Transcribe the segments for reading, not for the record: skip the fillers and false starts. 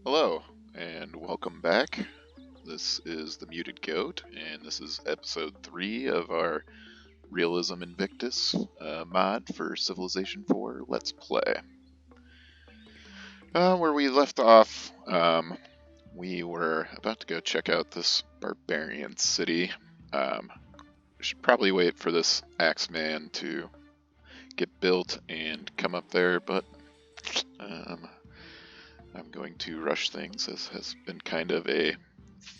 Hello, and welcome back. This is the Muted Goat, and this is episode 3 of our Realism Invictus mod for Civilization 4 Let's Play. Where we left off, we were about to go check out this barbarian city. We should probably wait for this Axeman to get built and come up there, but I'm going to rush things, as has been kind of a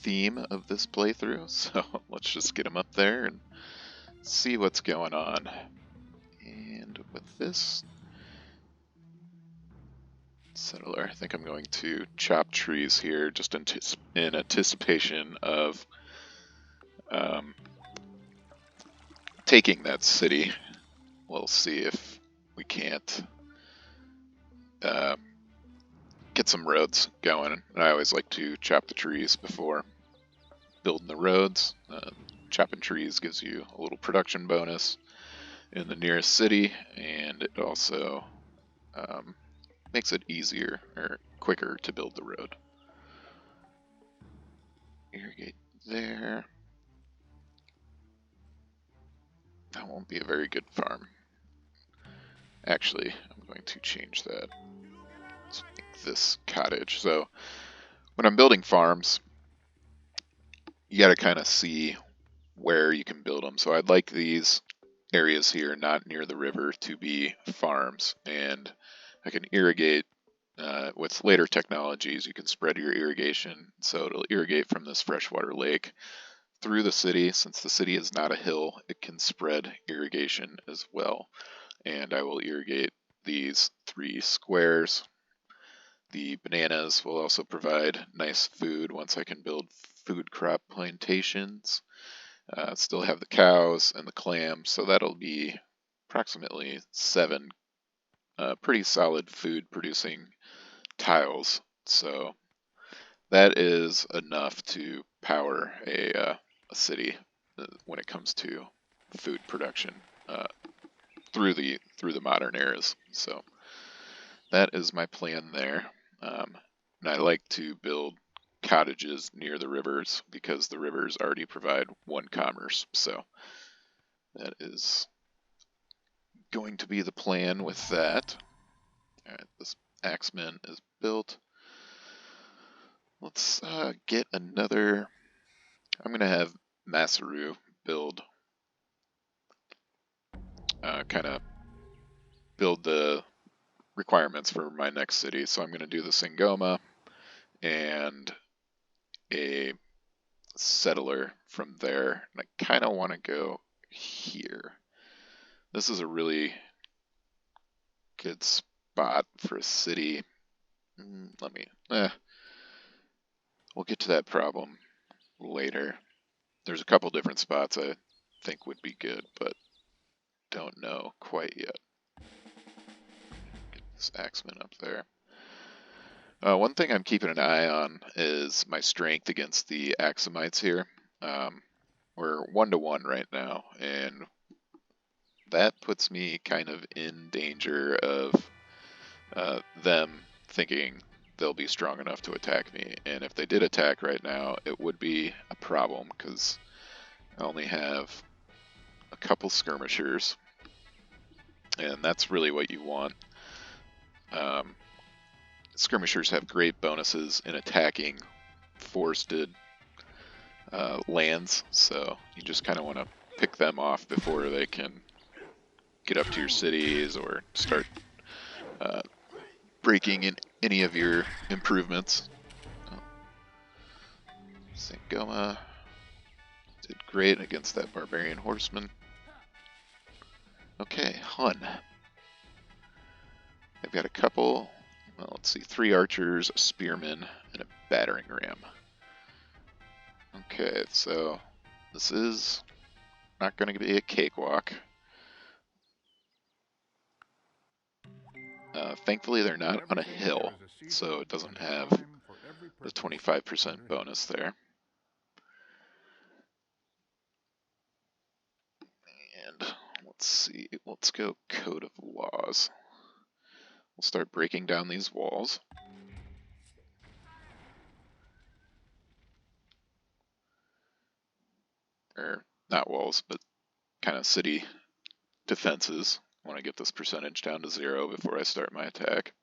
theme of this playthrough, so let's just get him up there and see what's going on. And with this settler, I think I'm going to chop trees here just in anticipation of taking that city. We'll see if we can't get some roads going. And I always like to chop the trees before building the roads. Chopping trees gives you a little production bonus in the nearest city, and it also makes it easier or quicker to build the road. Irrigate there. That won't be a very good farm. Actually, I'm going to change that. Let's make this cottage. So when I'm building farms, you gotta kind of see where you can build them. So I'd like these areas here, not near the river, to be farms, and I can irrigate with later technologies. You can spread your irrigation, so it'll irrigate from this freshwater lake through the city. Since the city is not a hill, it can spread irrigation as well, and I will irrigate these 3 squares. The bananas will also provide nice food once I can build food crop plantations. Still have the cows and the clams, so that'll be approximately 7 pretty solid food producing tiles. So that is enough to power a city when it comes to food production through the modern eras. So that is my plan there. And I like to build cottages near the rivers because the rivers already provide 1 commerce. So that is going to be the plan with that. Alright, this axeman is built. Let's get another. I'm going to have Masaru build, kind of build the requirements for my next city. So I'm going to do the Sangoma and a settler from there. And I kind of want to go here. This is a really good spot for a city. We'll get to that problem later. There's a couple different spots I think would be good, but don't know quite yet. Get this axeman up there. One thing I'm keeping an eye on is my strength against the Axumites here. We're 1-to-1 right now, and that puts me kind of in danger of them thinking they'll be strong enough to attack me. And if they did attack right now, it would be a problem because I only have a couple skirmishers, and that's really what you want. Skirmishers have great bonuses in attacking forested lands, so you just kind of want to pick them off before they can get up to your cities or start breaking in any of your improvements. Sangoma did great against that barbarian horseman. Okay, Hun. I've got a couple, well, let's see, 3 archers, a spearman, and a battering ram. Okay, so this is not going to be a cakewalk. Thankfully, they're not on a hill, so it doesn't have the 25% bonus there. And let's see, let's go Code of Laws. We'll start breaking down these walls. Or not walls, but kind of city defenses. I want to get this percentage down to 0 before I start my attack.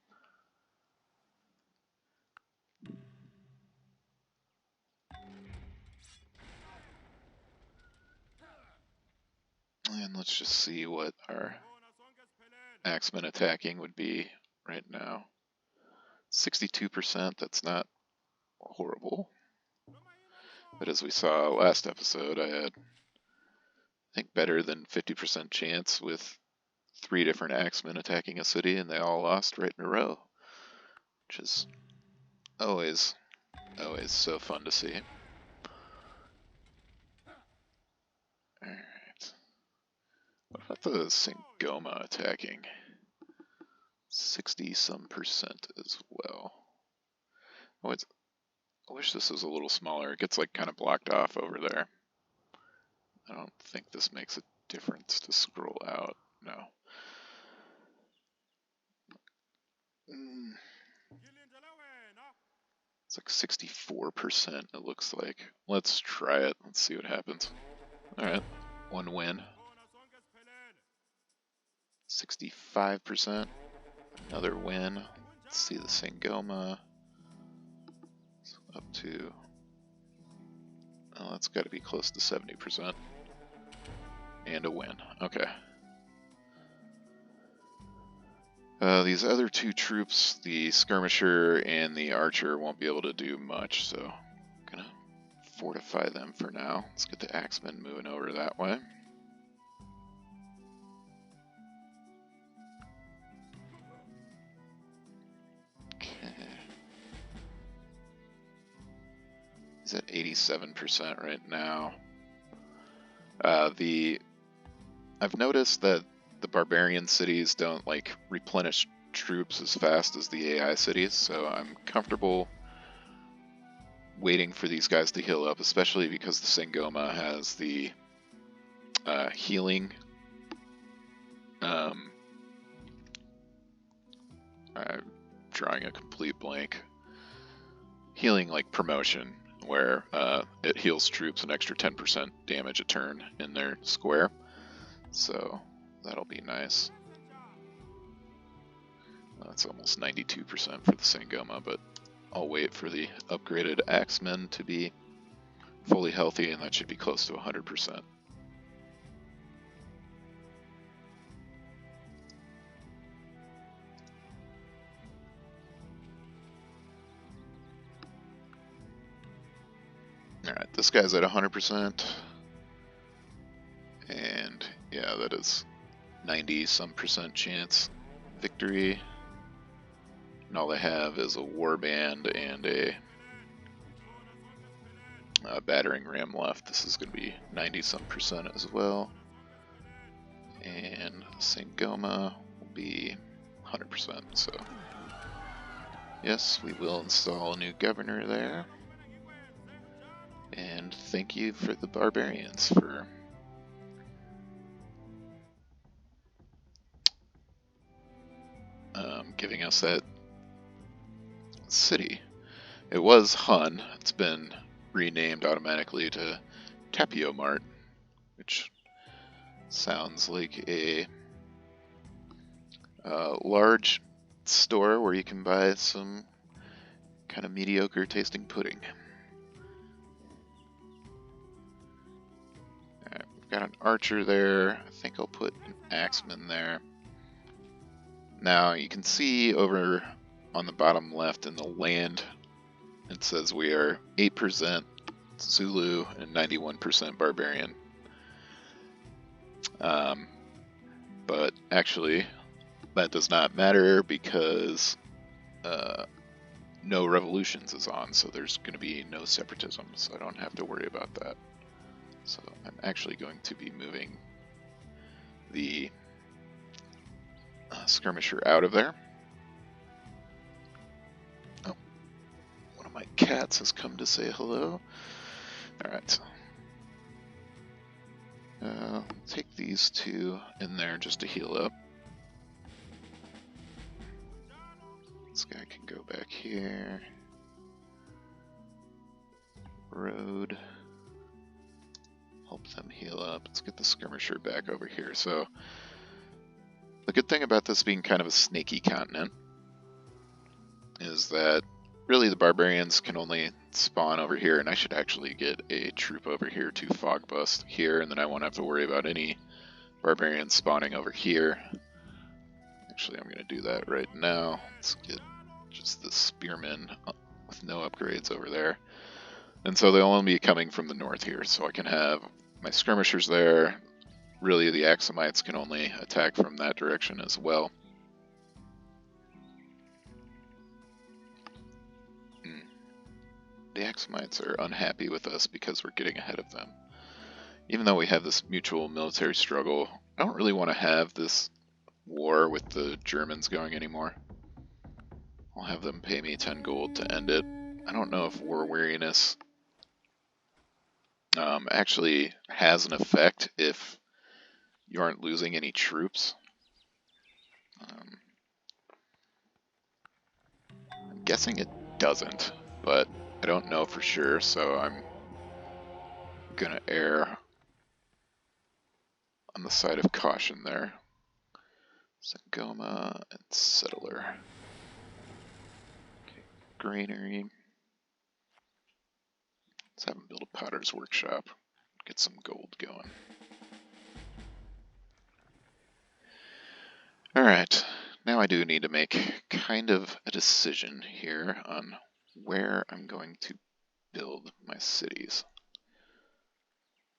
And let's just see what our axemen attacking would be right now. 62%, that's not horrible. But as we saw last episode, I had, I think, better than 50% chance with 3 different axemen attacking a city, and they all lost right in a row. Which is always so fun to see. Alright. What about the Sangoma attacking? 60-some% as well. Oh, I wish this was a little smaller. It gets like kind of blocked off over there. I don't think this makes a difference to scroll out. No. It's like 64%, it looks like. Let's try it. Let's see what happens. Alright, 1 win. 65%, another win. Let's see the Sangoma. It's up to, oh, that's got to be close to 70%. And a win. Okay. These other 2 troops, the skirmisher and the archer, won't be able to do much, so I'm gonna fortify them for now. Let's get the axemen moving over that way. Okay. He's at 87% right now. I've noticed that the barbarian cities don't like replenish troops as fast as the AI cities, so I'm comfortable waiting for these guys to heal up, especially because the Sangoma has the healing. I'm drawing a complete blank. Healing like promotion, where it heals troops an extra 10% damage a turn in their square. So that'll be nice. That's almost 92% for the Sangoma, but I'll wait for the upgraded axemen to be fully healthy, and that should be close to 100%. Alright, this guy's at 100%. And yeah, that is 90-some% chance victory. And all they have is a warband and a battering ram left. This is going to be 90-some% as well. And Sangoma will be 100%. So yes, we will install a new governor there. And thank you for the barbarians for giving us that city. It was Hun. It's been renamed automatically to Tapio Mart, which sounds like a large store where you can buy some kind of mediocre tasting pudding. Alright, we've got an archer there. I think I'll put an axeman there. Now you can see over on the bottom left in the land, it says we are 8% Zulu and 91% barbarian. But actually that does not matter because no revolutions is on, so there's going to be no separatism, so I don't have to worry about that. So I'm actually going to be moving the skirmisher out of there. Oh, one of my cats has come to say hello. Alright. Take these 2 in there just to heal up. go back here. Road. Help them heal up. Let's get the skirmisher back over here. So, the good thing about this being kind of a snaky continent is that really the barbarians can only spawn over here, and I should actually get a troop over here to fog bust here, and then I won't have to worry about any barbarians spawning over here. Actually, I'm going to do that right now. Let's get just the spearmen with no upgrades over there. And so they'll only be coming from the north here, so I can have my skirmishers there. Really, the Axumites can only attack from that direction as well. The Axumites are unhappy with us because we're getting ahead of them. Even though we have this mutual military struggle, I don't really want to have this war with the Germans going anymore. I'll have them pay me 10 gold to end it. I don't know if war weariness actually has an effect if you aren't losing any troops. I'm guessing it doesn't, but I don't know for sure, so I'm gonna err on the side of caution there. Zangoma and Settler. Okay, granary. Let's have them build a potter's workshop. Get some gold going. Alright, now I do need to make kind of a decision here on where I'm going to build my cities.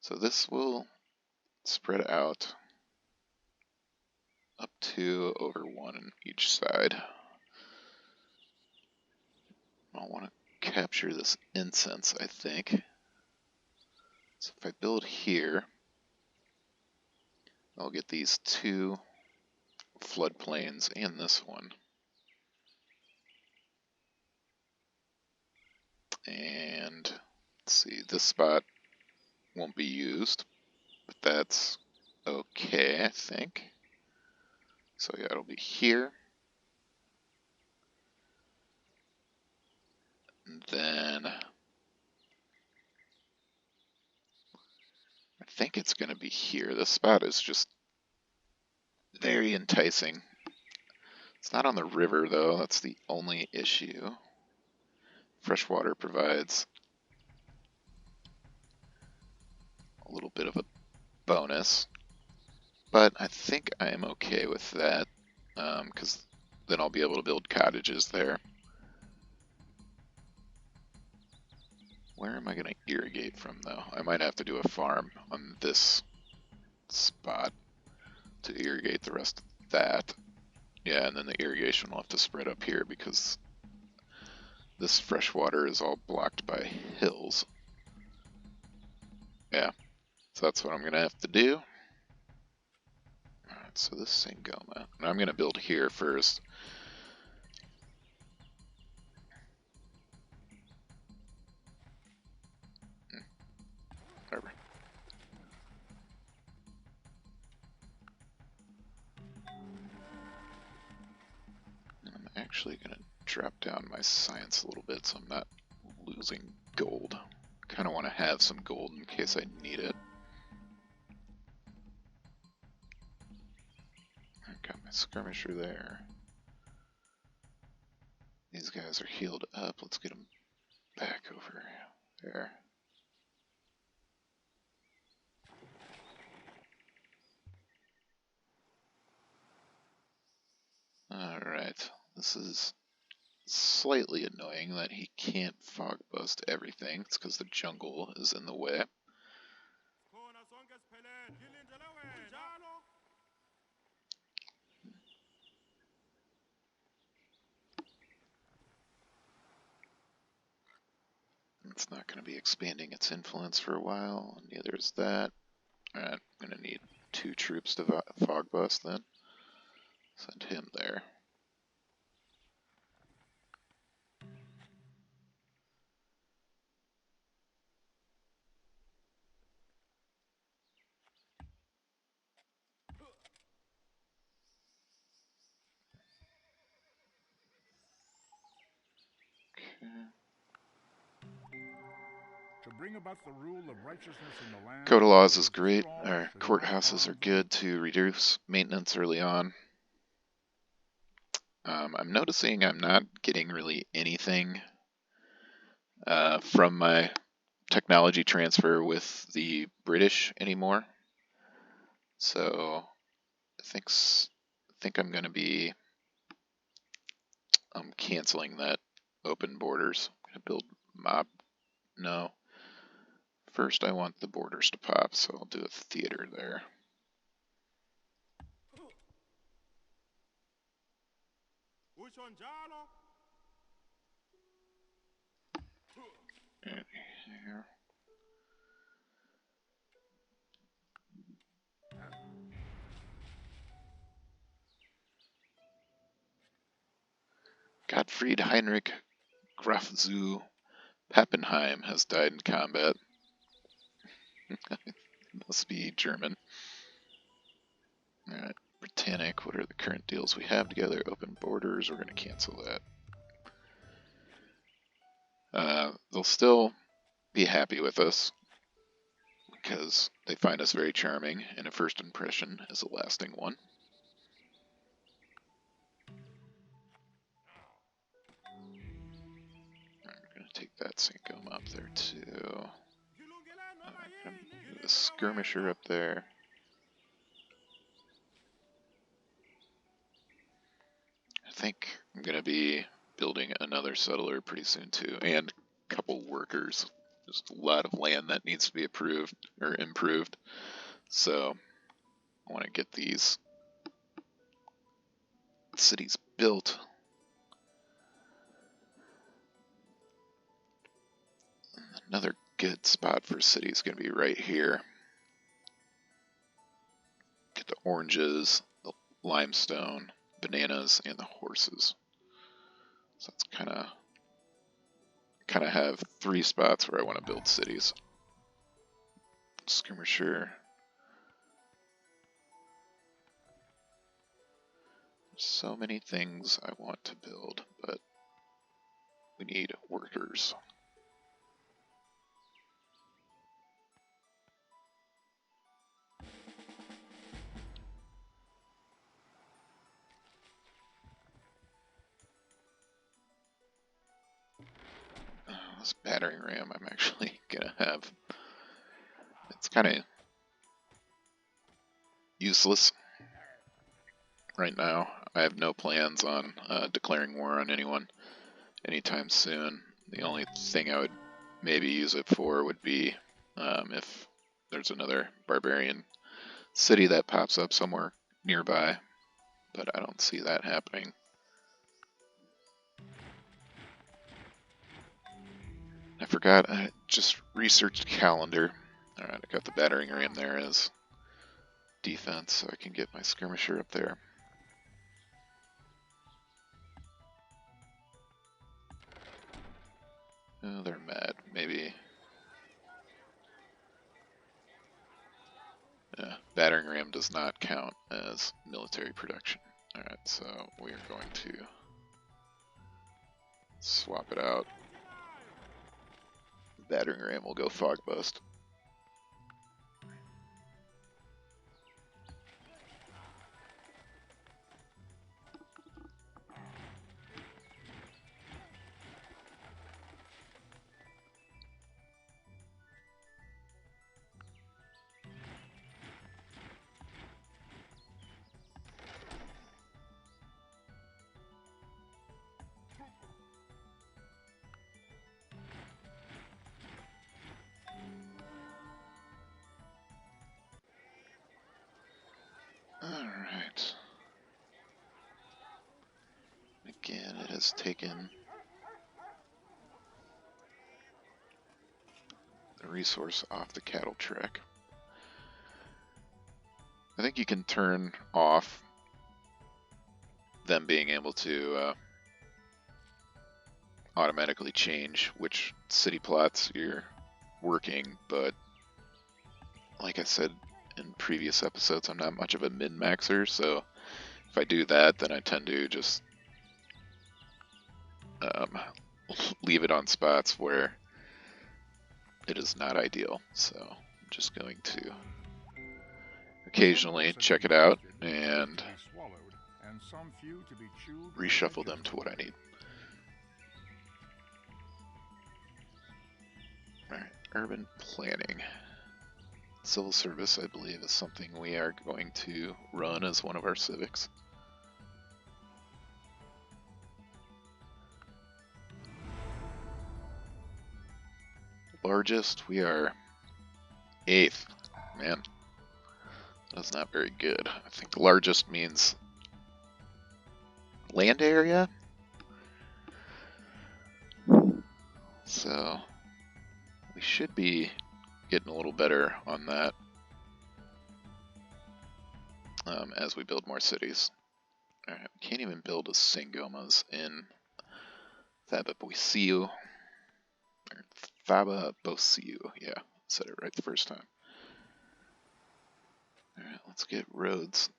So this will spread out up to over 1 on each side. I'll want to capture this incense, I think. So if I build here, I'll get these 2 floodplains and this one. And let's see, this spot won't be used, but that's okay, I think. So yeah, it'll be here. And then I think it's going to be here. This spot is just very enticing. It's not on the river though, that's the only issue. Fresh water provides a little bit of a bonus, but I think I am okay with that, because then I'll be able to build cottages there. Where am I going to irrigate from though? I might have to do a farm on this spot to irrigate the rest of that. Yeah, and then the irrigation will have to spread up here because this fresh water is all blocked by hills. Yeah, so that's what I'm going to have to do. Alright, so this is Zangoma. And I'm going to build here first. Whatever. And I'm actually going to drop down my science a little bit so I'm not losing gold. Kind of want to have some gold in case I need it. I got my skirmisher there. These guys are healed up. Let's get them back over there. Alright, this is slightly annoying that he can't fog bust everything. It's because the jungle is in the way. It's not going to be expanding its influence for a while, neither is that. Alright, I'm going to need 2 troops to fog bust then. Send him there. Code of laws is great. Our courthouses are good to reduce maintenance early on. I'm noticing I'm not getting really anything from my technology transfer with the British anymore. So I think I'm going to be canceling that open borders. I'm going to build mob. No. First I want the borders to pop, so I'll do a theater there. And here. Gottfried Heinrich Graf zu Pappenheim has died in combat. Must be German. Alright, Britannic, what are the current deals we have together? Open borders, we're going to cancel that. They'll still be happy with us because they find us very charming, and a first impression is a lasting one. I'm going to take that Cinco up there too. I'm going to move a skirmisher up there. I think I'm going to be building another settler pretty soon too, and a couple workers. There's a lot of land that needs to be approved or improved, so I want to get these cities built. Another good spot for a city is going to be right here. Get the oranges, the limestone, bananas, and the horses. So that's kind of have 3 spots where I want to build cities. Skirmisher. So many things I want to build, but we need workers. This battering ram I'm actually gonna have. It's kind of useless right now. I have no plans on declaring war on anyone anytime soon. The only thing I would maybe use it for would be if there's another barbarian city that pops up somewhere nearby, but I don't see that happening. I forgot, I just researched calendar. Alright, I got the battering ram there as defense, so I can get my skirmisher up there. Oh, they're mad. Maybe. Battering ram does not count as military production. Alright, so we are going to swap it out. Battering ram will go fog bust. Alright. Again, it has taken the resource off the cattle track. I think you can turn off them being able to automatically change which city plots you're working, but like I said in previous episodes, I'm not much of a min-maxer, so if I do that, then I tend to just leave it on spots where it is not ideal. So I'm just going to occasionally check it out and reshuffle them to what I need. Alright, urban planning. Civil service, I believe, is something we are going to run as one of our civics. Largest, we are 8th. Man, that's not very good. I think largest means land area. So we should be getting a little better on that as we build more cities. Alright, we can't even build a Sangomas in Thababosiu. Or Thababosiu, yeah, said it right the first time. Alright, let's get roads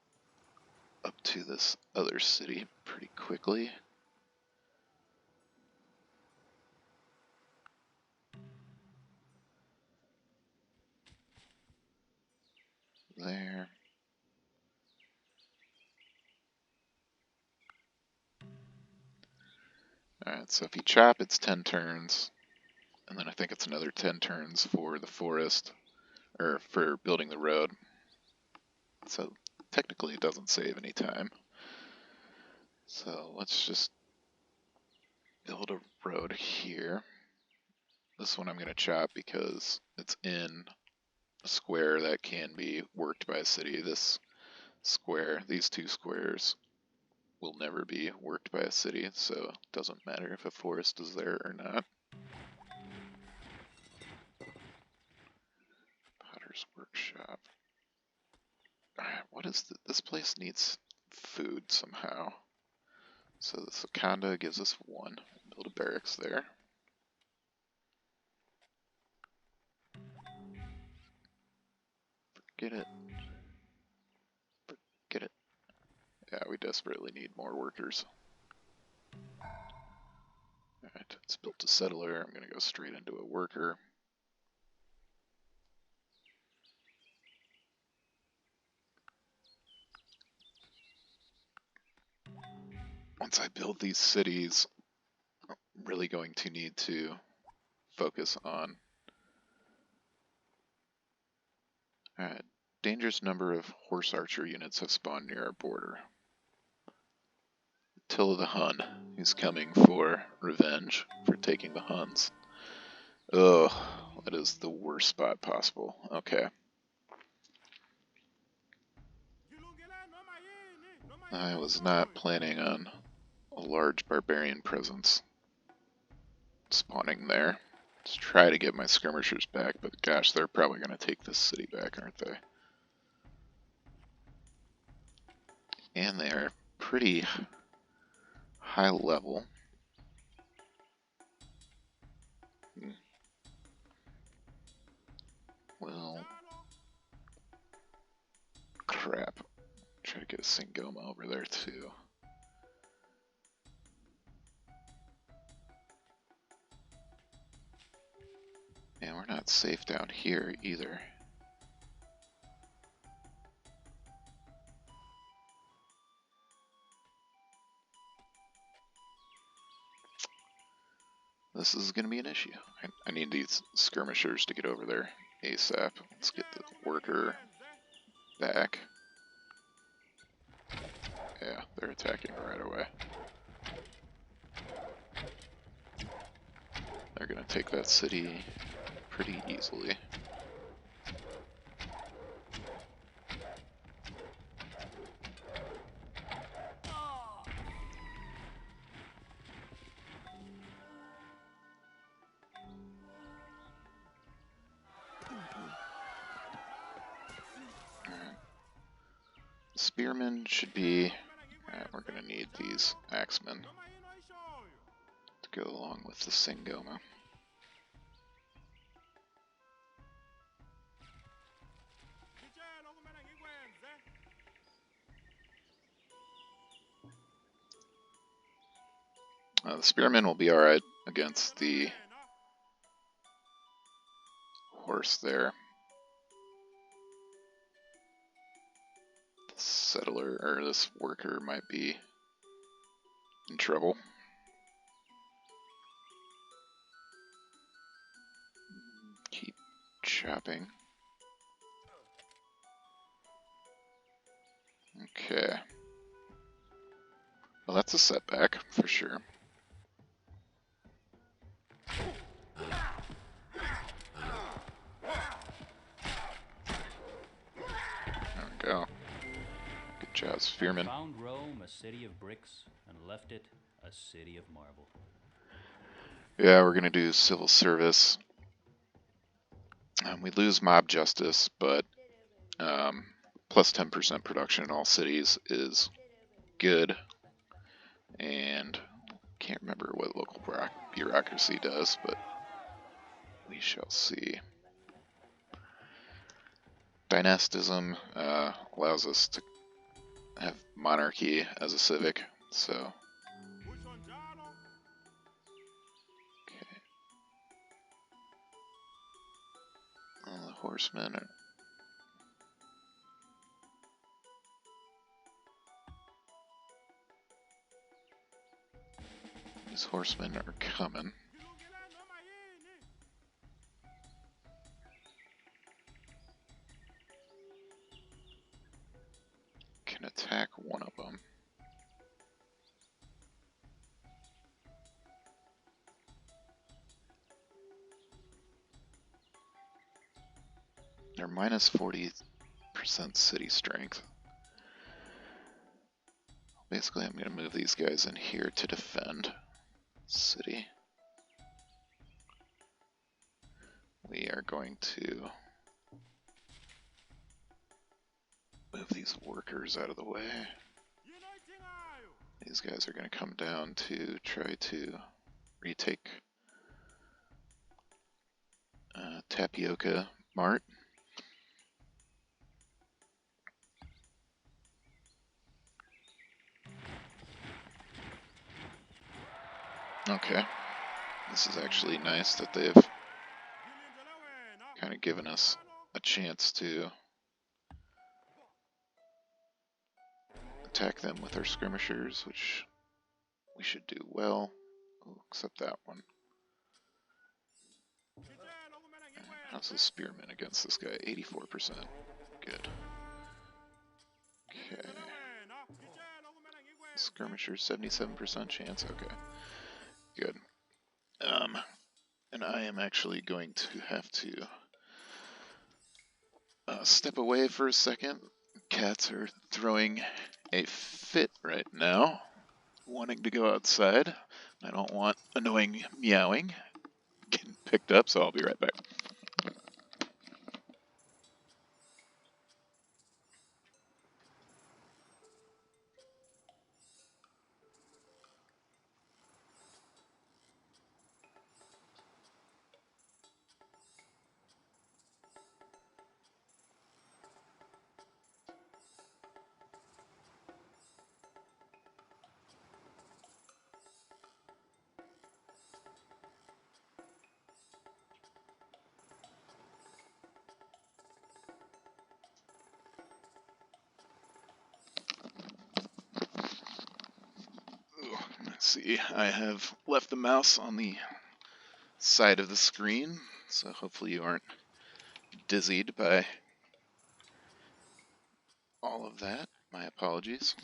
up to this other city pretty quickly. There. Alright, so if you chop, it's 10 turns. And then I think it's another 10 turns for the forest, or for building the road. So technically it doesn't save any time. So let's just build a road here. This one I'm going to chop because it's in a square that can be worked by a city. This square, these two squares, will never be worked by a city, so it doesn't matter if a forest is there or not. Potter's Workshop. Alright, what is this place needs food somehow. So the Wakanda gives us 1. Build a barracks there. Forget it. Forget it. Yeah, we desperately need more workers. Alright, it's built a settler. I'm going to go straight into a worker. Once I build these cities, I'm really going to need to focus on. Alright, dangerous number of horse archer units have spawned near our border. Attila the Hun, he's coming for revenge for taking the Huns. Ugh, that is the worst spot possible. Okay. I was not planning on a large barbarian presence spawning there. Just try to get my skirmishers back, but gosh, they're probably going to take this city back, aren't they? And they are pretty high level. Well, crap. Try to get a Sangoma over there too. And we're not safe down here either. This is going to be an issue. I need these skirmishers to get over there ASAP. Let's get the worker back. Yeah, they're attacking right away. They're going to take that city pretty easily. Spearmen should be... we're going to need these axemen to go along with the Sangoma. The spearmen will be alright against the horse there. This settler, or this worker, might be in trouble. Keep chopping. Okay. Well, that's a setback, for sure. There we go. Good job, Spearman. Found Rome a city of bricks and left it a city of marble. Yeah, we're gonna do civil service. We lose mob justice, but plus 10% production in all cities is good. And can't remember what local bureaucracy does, but we shall see. Dynastism allows us to have monarchy as a civic, so. Okay. The horsemen are. These horsemen are coming. Can attack one of them. They're minus 40% city strength. Basically, I'm going to move these guys in here to defend city. We are going to move these workers out of the way. These guys are going to come down to try to retake Tapioca Mart. Okay. This is actually nice that they've kind of given us a chance to attack them with our skirmishers, which we should do well. Ooh, except that one. How's the spearman against this guy? 84%. Good. Okay. Skirmishers, 77% chance. Okay. Good. And I am actually going to have to step away for a second. Cats are throwing a fit right now, wanting to go outside. I don't want annoying meowing getting picked up, so I'll be right back. Let's see, I have left the mouse on the side of the screen, so hopefully you aren't dizzied by all of that. My apologies.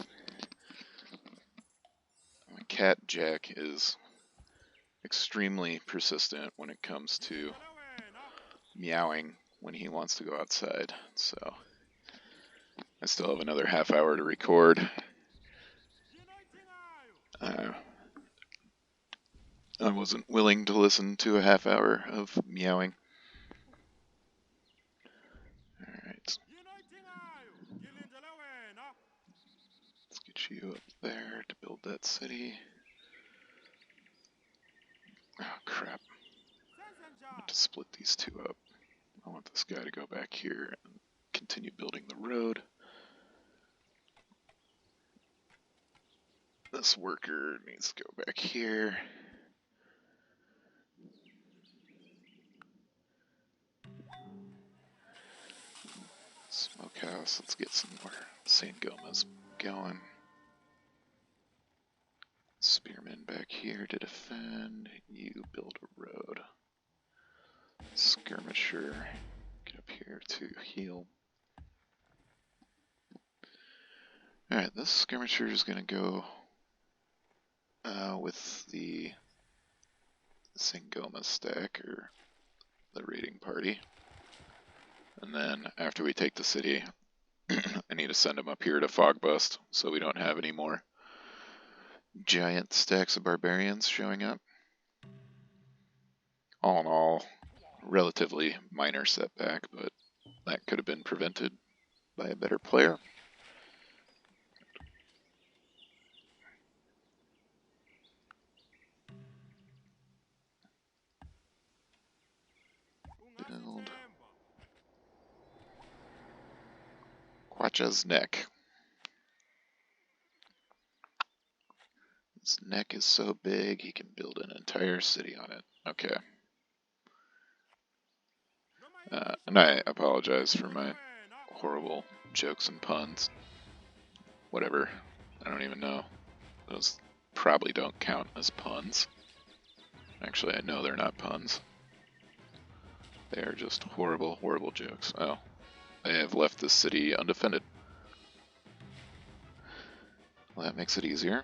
My cat Jack is extremely persistent when it comes to meowing when he wants to go outside, so I still have another half hour to record. I wasn't willing to listen to a half hour of meowing. Alright. Let's get you up there to build that city. Oh crap. I want to split these two up. I want this guy to go back here and continue building the road. This worker needs to go back here. smokehouse. Let's get some more St. Gomas going. Spearmen back here to defend. You build a road. Skirmisher, get up here to heal. Alright, this skirmisher is going to go with the Sangoma stack, or the raiding party. And then after we take the city, I need to send them up here to Fog Bust, so we don't have any more giant stacks of barbarians showing up. All in all, relatively minor setback, but that could have been prevented by a better player. Build Quacha's neck. His neck is so big he can build an entire city on it. Okay. And I apologize for my horrible jokes and puns. Whatever. I don't even know. Those probably don't count as puns. Actually, I know they're not puns. They are just horrible, horrible jokes. Oh. They have left this city undefended. Well, that makes it easier.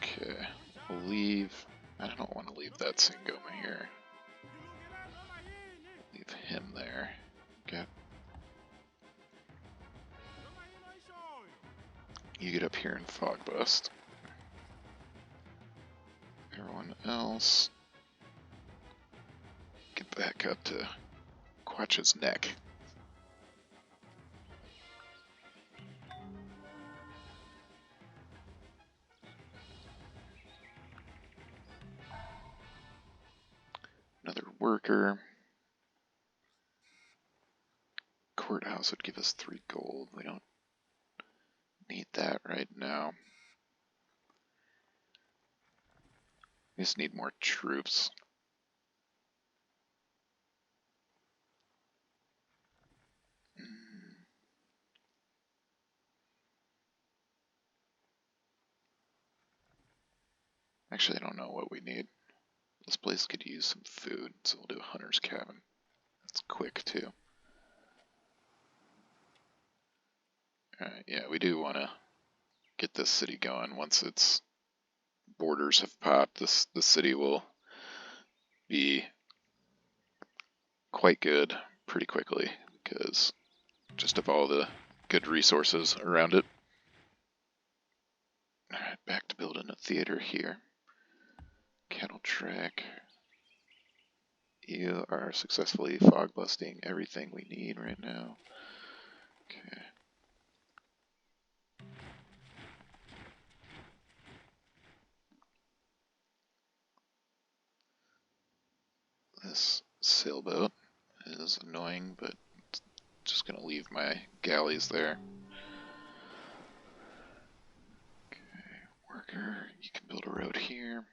Okay, we'll leave. I don't want to leave that Sangoma here. Leave him there. Okay. You get up here and Fog Bust. Everyone else, get back up to Quacha's neck. Another worker. Courthouse would give us 3 gold. We don't need that right now. We just need more troops. Actually, I don't know what we need. This place could use some food, so we'll do a hunter's cabin. That's quick too. Alright, yeah, we do want to get this city going. Once its borders have popped, the city will be quite good pretty quickly because just of all the good resources around it. Alright, back to building a theater here. Cattle track. You are successfully fog busting everything we need right now. Okay. This sailboat is annoying, but just gonna leave my galleys there. Okay, worker, you can build a road here.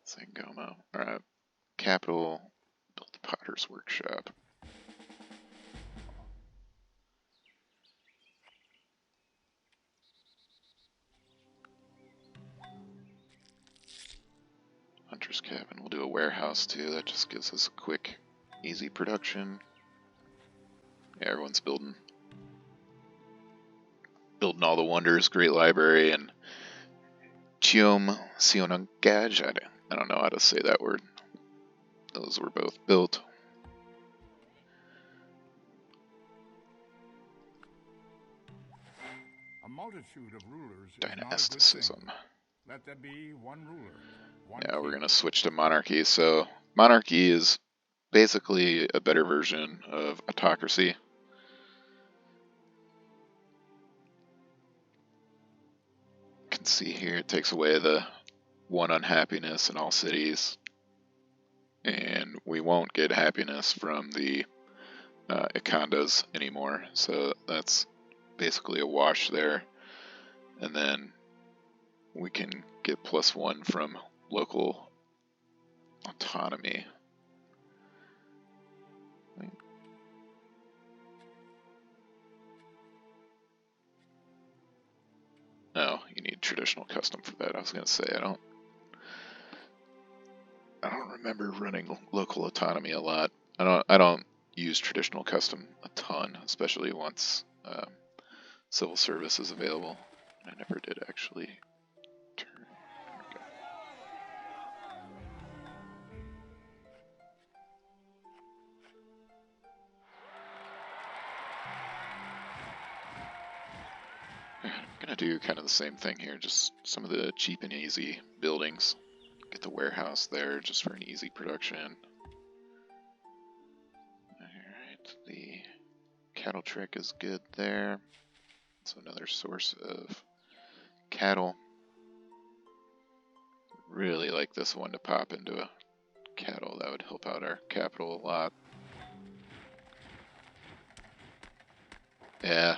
Sangoma. Alright. Capital, build the potter's workshop. Hunter's cabin. We'll do a warehouse too. That just gives us a quick, easy production. Yeah, everyone's building all the wonders. Great library and Chiom Sionangaj. I don't know how to say that word. Those were both built. A multitude of rulers is Dynasticism. not a good thing. Let there be one ruler. One Yeah, we're king. gonna switch to monarchy. So monarchy is basically a better version of autocracy. You can see here it takes away the one unhappiness in all cities, and we won't get happiness from the Ikandas anymore. So that's basically a wash there. And then we can get +1 from local autonomy. No, you need traditional custom for that. I was gonna say I don't remember running local autonomy a lot. I don't use traditional custom a ton, especially once civil service is available. I never did actually turn. Okay. I'm gonna do kind of the same thing here, just some of the cheap and easy buildings. Get the warehouse there just for an easy production. Alright, the cattle trick is good there. So another source of cattle. Really like this one to pop into a cattle. That would help out our capital a lot. Yeah,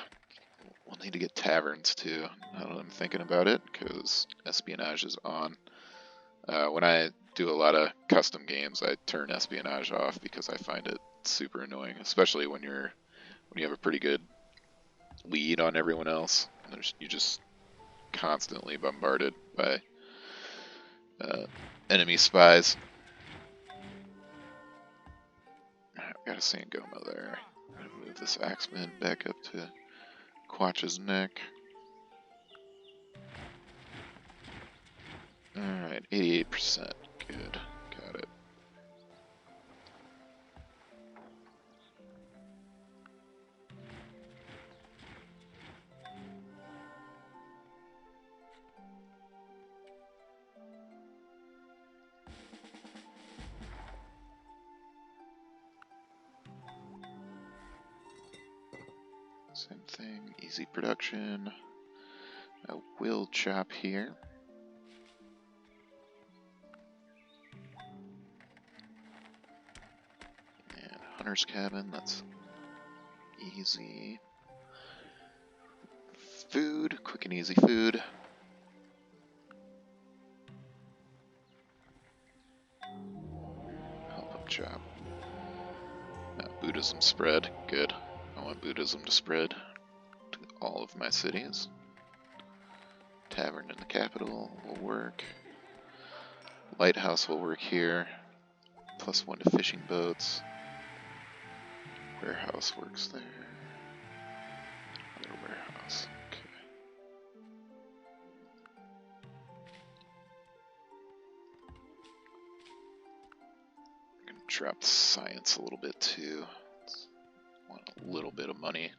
we'll need to get taverns too. Now that I'm thinking about it, because espionage is on. When I do a lot of custom games, I turn espionage off because I find it super annoying, especially when you have a pretty good lead on everyone else. You're just constantly bombarded by enemy spies. I've got a Sangoma there. I'm gonna move this Axeman back up to Quatch's neck. Alright, 88%. Good. Got it. Same thing, easy production. I will chop here. And Hunter's Cabin, that's easy. Food, quick and easy food. Help up chop. Buddhism spread, good. I want Buddhism to spread to all of my cities. Tavern in the capital will work. Lighthouse will work here. +1 to fishing boats. Warehouse works there. Another warehouse. Okay. I'm gonna drop science a little bit too. Want a little bit of money.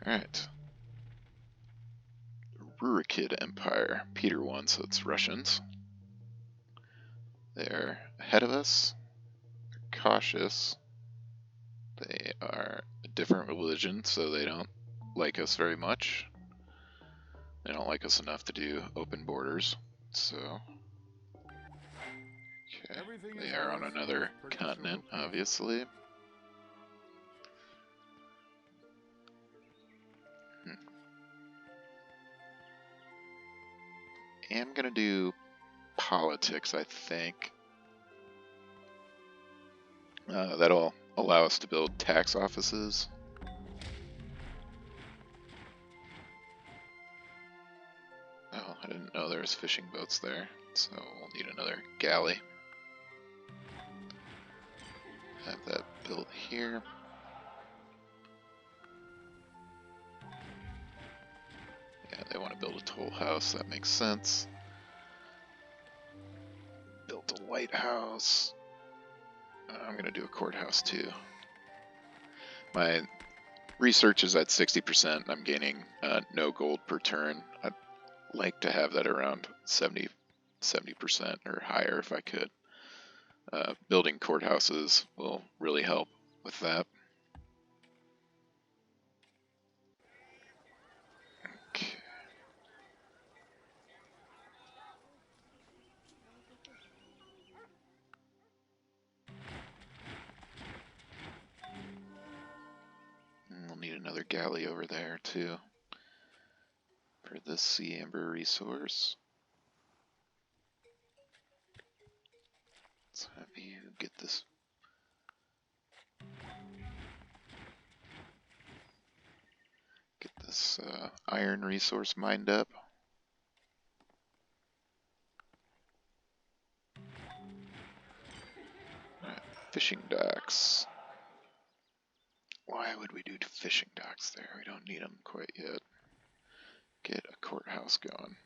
Alright. Rurikid Empire. Peter 1, so it's Russians. They're ahead of us. They're cautious. They are a different religion, so they don't like us very much. They don't like us enough to do open borders, so... Okay, they are on another continent, obviously. I'm gonna do politics, I think. That'll allow us to build tax offices. Oh, I didn't know there was fishing boats there, so we'll need another galley. Have that built here. Yeah, they want to build a toll house, that makes sense. Built a lighthouse. I'm going to do a courthouse too. My research is at 60%. I'm gaining no gold per turn. I'd like to have that around 70% or higher if I could. Building courthouses will really help with that. Okay. We'll need another galley over there too for this sea amber resource. Let's have you get this. Get this iron resource mined up. Right, fishing docks. Why would we do fishing docks there? We don't need them quite yet. Get a courthouse going.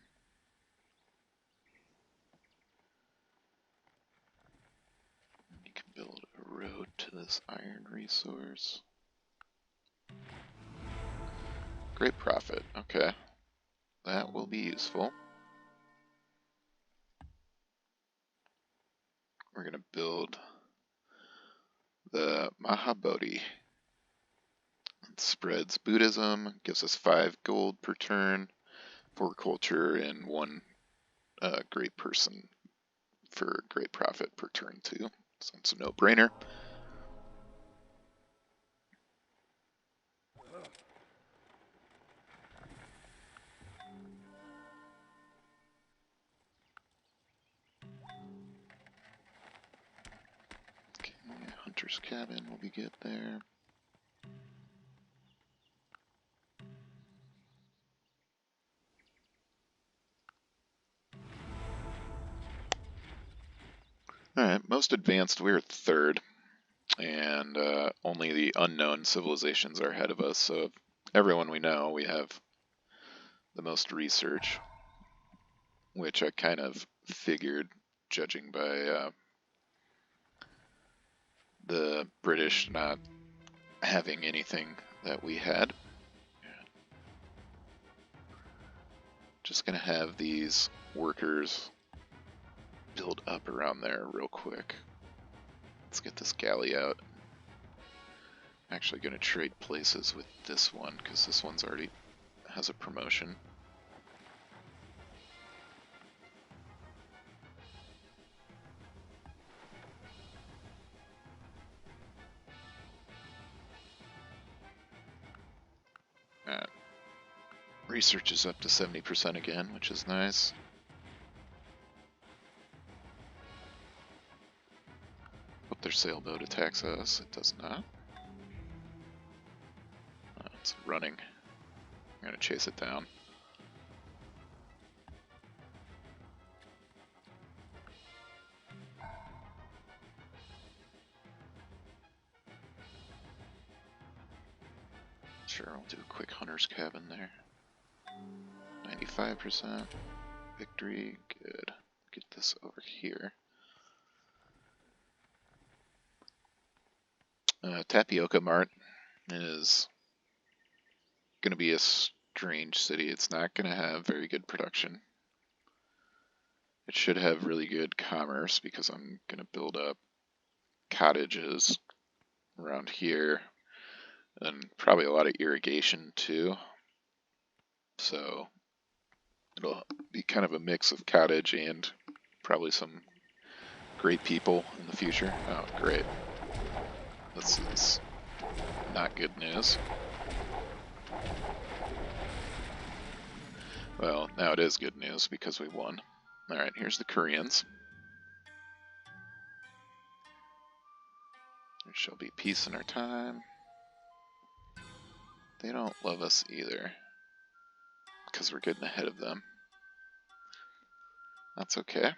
You can build a road to this iron resource. Great profit. Okay. That will be useful. We're going to build the Mahabodhi. It spreads Buddhism, gives us 5 gold per turn for culture, and 1 great person for great profit per turn too. So it's a no-brainer. Okay, Hunter's Cabin will be good there. Alright, most advanced, we're 3rd, and only the unknown civilizations are ahead of us, so everyone we know, we have the most research, which I kind of figured, judging by the British not having anything that we had. Just gonna have these workers build up around there real quick. Let's get this galley out. I'm actually gonna trade places with this one because this one's already has a promotion. Research is up to 70% again, which is nice. Hope their sailboat attacks us. It does not. It's running. I'm gonna chase it down. Sure, I'll do a quick hunter's cabin there. 95% victory, good. Get this over here. Tapioca Mart is going to be a strange city. It's not going to have very good production. It should have really good commerce because I'm going to build up cottages around here and probably a lot of irrigation too. So it'll be kind of a mix of cottage and probably some great people in the future. Oh, great. This is not good news. Well, now it is good news because we won. Alright, here's the Koreans. There shall be peace in our time. They don't love us either because we're getting ahead of them. That's okay.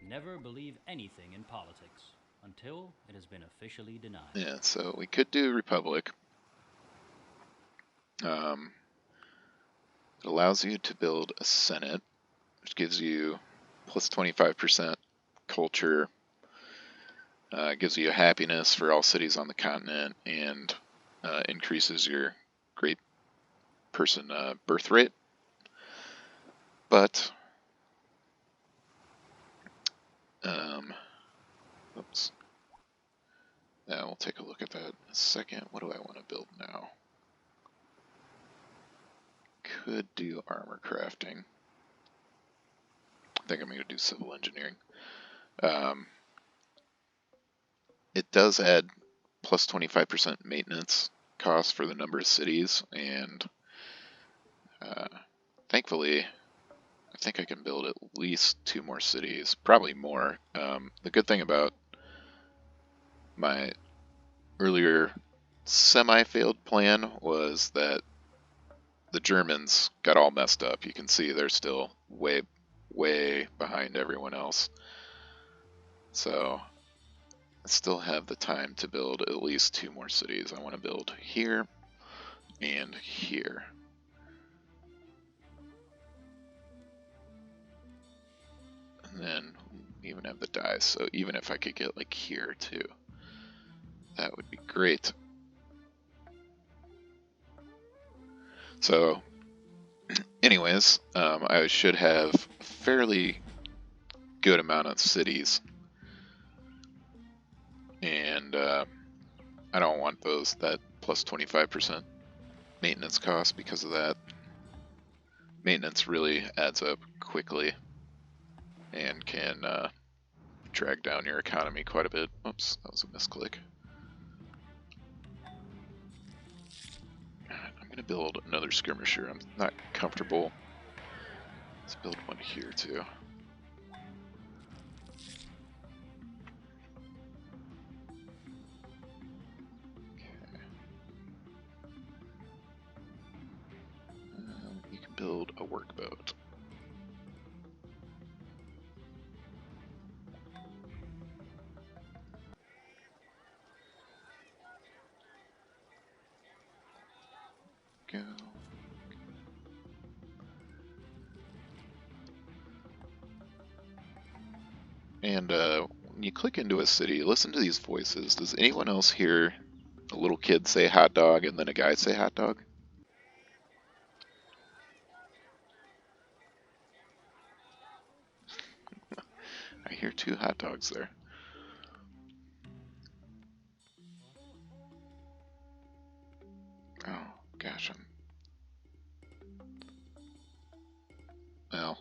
Never believe anything in politics until it has been officially denied. Yeah, so we could do Republic. It allows you to build a Senate, which gives you plus 25% culture, gives you a happiness for all cities on the continent, and increases your great person birth rate. But, oops. Now we'll take a look at that in a second. What do I want to build now? Could do armor crafting. I think I'm going to do civil engineering. It does add plus 25% maintenance cost for the number of cities, and thankfully, I think I can build at least 2 more cities, probably more. The good thing about my earlier semi-failed plan was that the Germans got all messed up. You can see they're still way behind everyone else. So I still have the time to build at least 2 more cities. I want to build here and here. And then we even have the dice, so even if I could get like here too, that would be great. So anyways, I should have a fairly good amount of cities, and I don't want that plus 25% maintenance cost, because of that. Maintenance really adds up quickly and can drag down your economy quite a bit. Oops, that was a misclick. I'm going to build another skirmisher. I'm not comfortable. Let's build one here too. You can build a workboat. Go. And when you click into a city, listen to these voices. Does anyone else hear a little kid say hot dog and then a guy say hot dog? I hear 2 hot dogs there. Oh, gosh, well,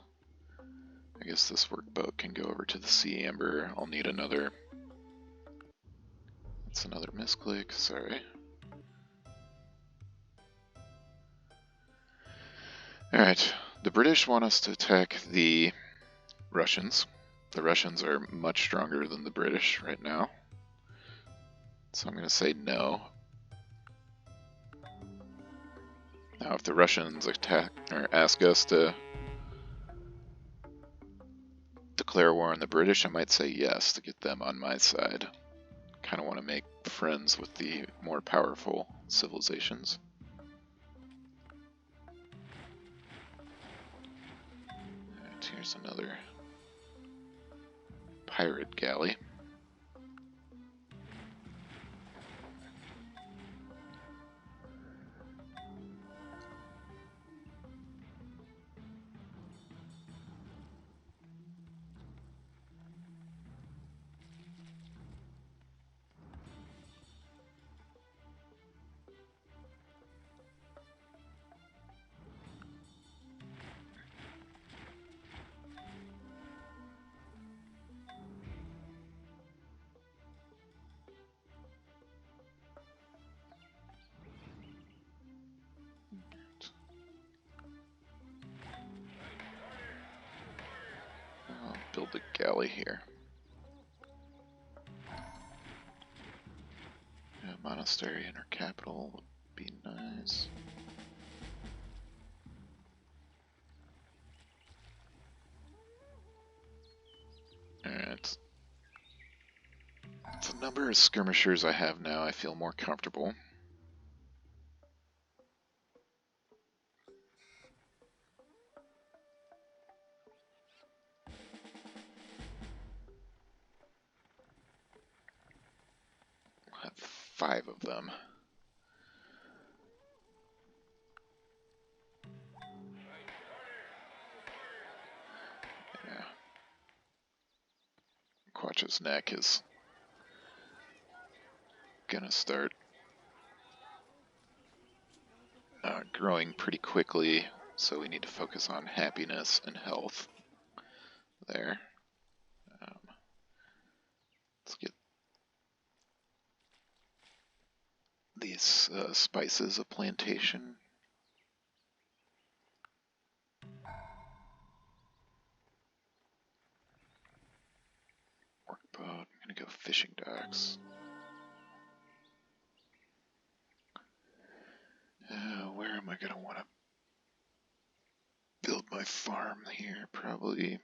I guess this workboat can go over to the sea amber. I'll need another. That's another misclick, sorry. Alright, the British want us to attack the Russians. The Russians are much stronger than the British right now, so I'm going to say no. Now, if the Russians attack or ask us to declare war on the British, I might say yes to get them on my side. Kind of want to make friends with the more powerful civilizations. Alright, here's another pirate galley. I'll build a galley here. A monastery in our capital would be nice. Alright. The number of skirmishers I have now, I feel more comfortable. I'll have 5 of them. Quatch's Neck is gonna start growing pretty quickly, so we need to focus on happiness and health there. Let's get these spices of plantation. Workboat. I'm gonna go fishing docks. Where am I gonna want to build my farm here? Probably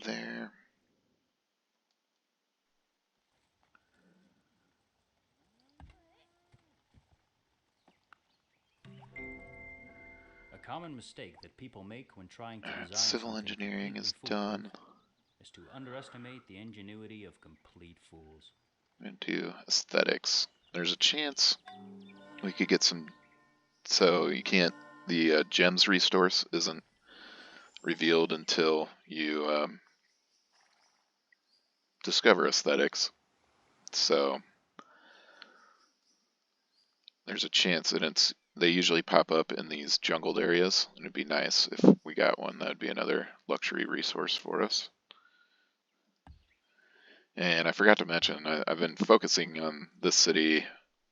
there. A common mistake that people make when trying to design Civil something engineering is completely done. foolproof is to underestimate the ingenuity of complete fools. And do aesthetics. There's a chance we could get some. So you can't. The gems resource isn't revealed until you discover aesthetics. So there's a chance that they usually pop up in these jungled areas. And it'd be nice if we got one. That'd be another luxury resource for us. And I forgot to mention, I've been focusing on this city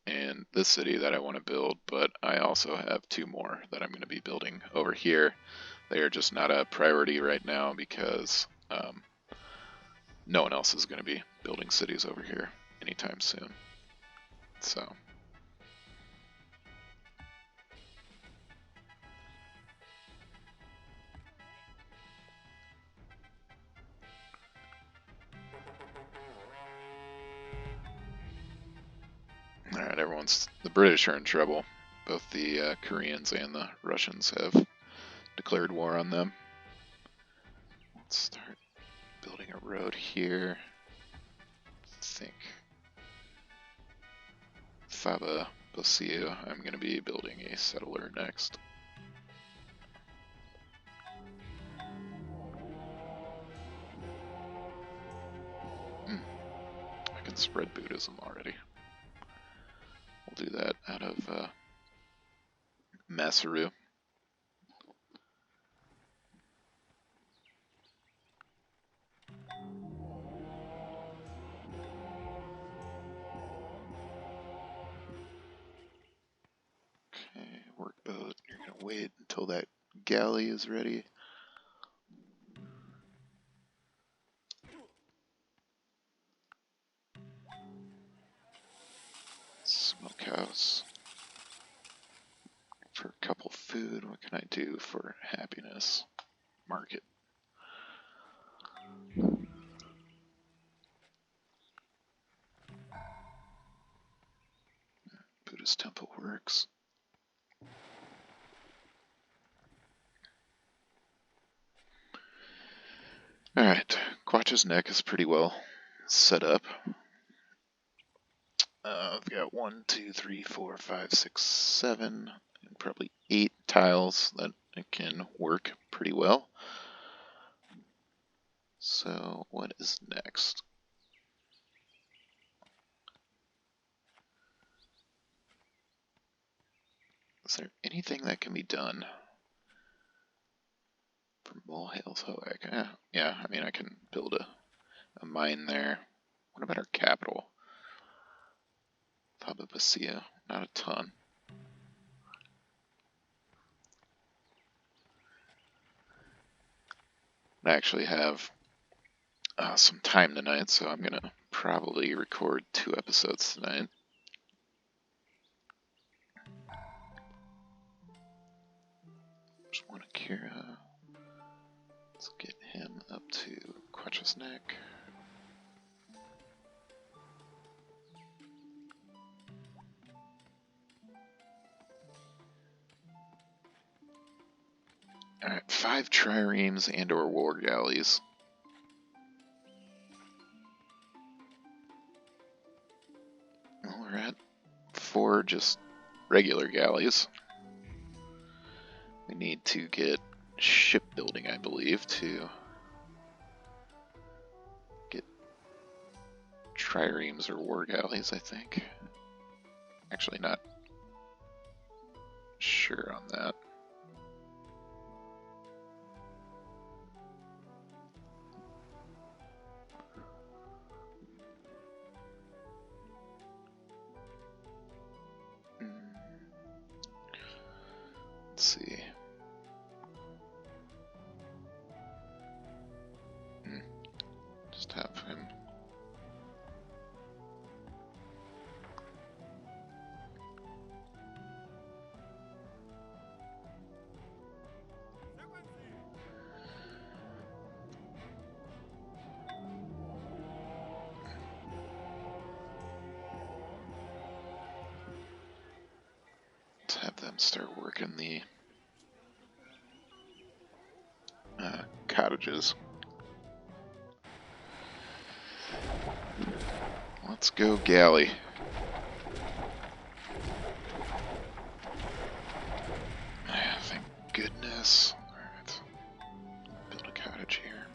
and this city that I want to build, but I also have two more that I'm going to be building over here. They are just not a priority right now because no one else is going to be building cities over here anytime soon. So. Alright, the British are in trouble. Both the Koreans and the Russians have declared war on them. Let's start building a road here. I think Faba Bosiu, I'm going to be building a settler next. I can spread Buddhism already. We'll do that out of Masaru. Okay, workboat, you're going to wait until that galley is ready. Smokehouse. For a couple food, what can I do for happiness? Market. Buddhist temple works. Alright, Quatch's Neck is pretty well set up. I've got 1, 2, 3, 4, 5, 6, 7, and probably 8 tiles that it can work pretty well. So, what is next? Is there anything that can be done for Molehale's Hoek? Yeah, I mean, I can build a mine there. What about our capital? Papapasia, not a ton. I actually have some time tonight, so I'm going to probably record 2 episodes tonight. Just one Akira. Let's get him up to Quatch's Neck. Alright, 5 triremes and or war galleys. Well, we're at 4 just regular galleys. We need to get shipbuilding, I believe, to triremes or war galleys, I think. Actually, not sure on that. Let's see. Just have him. Let's have them start working the cottages. Let's go galley. Thank goodness. Alright. Build a cottage here.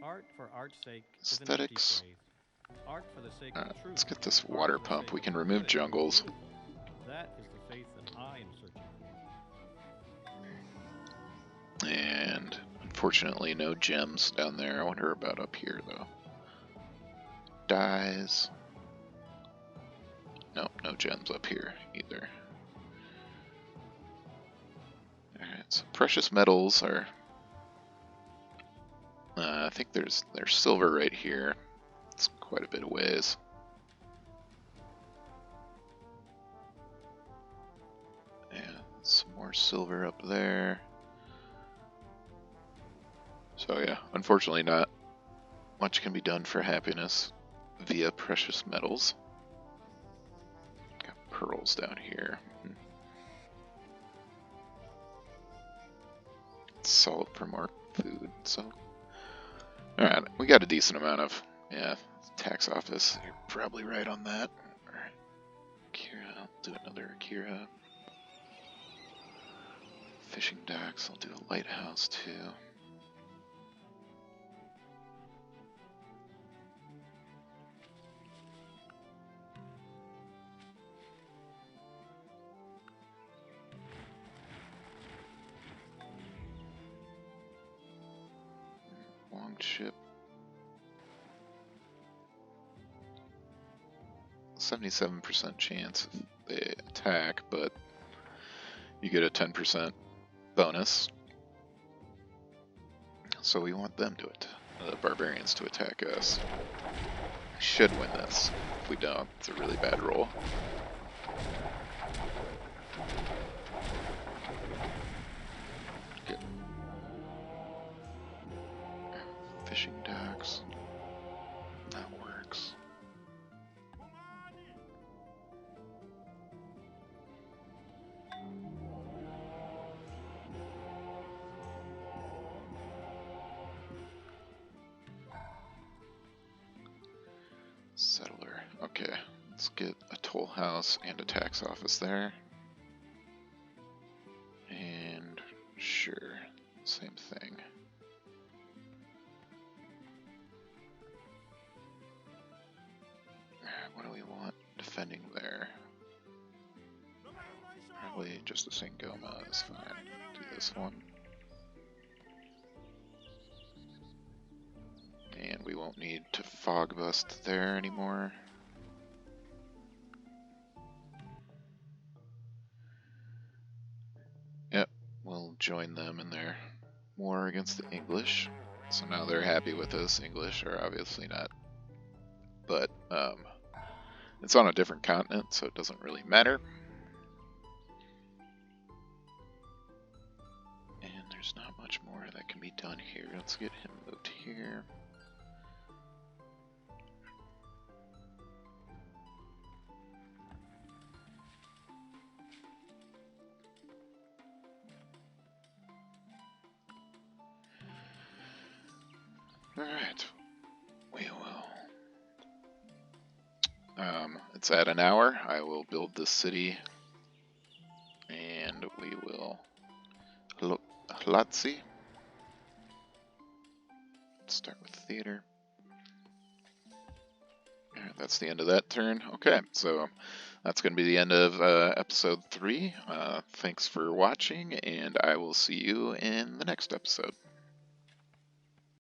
Art for art's sake is an Aesthetics. empty phrase. Art for the sake of truth. Let's get this Art water for the pump. sake We of can remove good. jungles. That is the faith that I am searching for. And unfortunately no gems down there. I wonder about up here though. Dyes. Nope, no gems up here either. Alright, so precious metals are... I think there's silver right here. It's quite a bit of ways. Yeah, some more silver up there. So yeah, unfortunately not much can be done for happiness via precious metals. Got pearls down here. Salt for more food, so... Alright, we got a decent amount of... Yeah, tax office. You're probably right on that. Alright. Akira, I'll do another Akira. Fishing docks, I'll do a lighthouse too. Longship. 77% chance if they attack, but you get a 10% bonus. So we want them to the barbarians to attack us. We should win this. If we don't, it's a really bad roll. Good. Fishing docks. That works. Settler. Okay, let's get a toll house and a tax office there. And sure, same thing. What do we want defending there? Probably just the Sangoma is fine. Do this one. And we won't need to fog bust there anymore. Yep, we'll join them in their war against the English. So now they're happy with us. English are obviously not. But it's on a different continent, so it doesn't really matter. And there's not much more that can be done here. Let's get him moved here. Alright, we will. It's at an hour. I will build this city, and we will. Hlatsi. Let's start with theater. Alright, that's the end of that turn. Okay, so that's going to be the end of episode 3. Thanks for watching, and I will see you in the next episode.